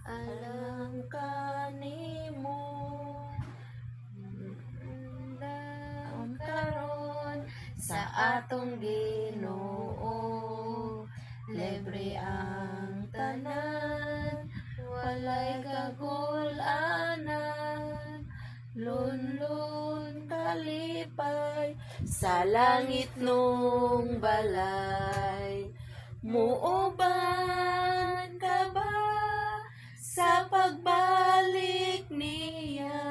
alam ka nimo ang karon sa atong Ginoo. Libre ang tanan, walay kagul-anan, lunlun kalipay sa langit nung balay. Muuban ka ba sa pagbalik niya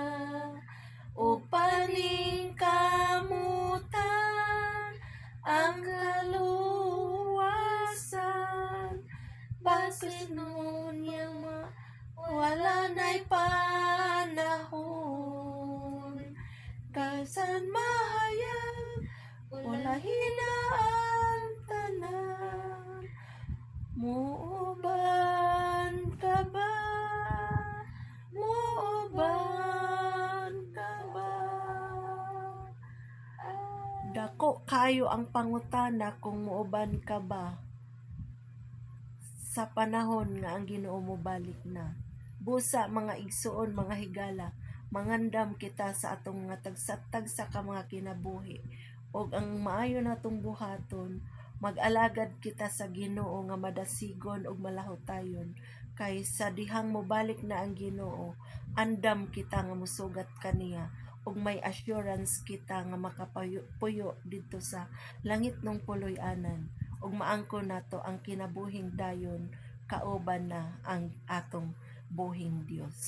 o paning kamutan ang kaluwasan? Basit nun yang wala na'y panahon, kasan mahayag wala hinaan tanan. Muuban ka ba? Muuban ka ba? Dako kayo ang pangutana kung muuban ka ba sa panahon nga ang Ginoo mobalik na. Busa mga igsuon, mga higala, mangandam kita sa atong mga tagsa ka mga kinabuhi. Og ang maayo natong buhaton, mag-alagad kita sa Ginoo nga madasigon og malahotayon. Kay sa dihang mobalik na ang Ginoo, andam kita nga musugat kaniya ug may assurance kita nga makapuyo dito sa langit ng puloy-anan. Ug maangkon nato ang kinabuhing dayon, kauban na ang atong buhing Dios.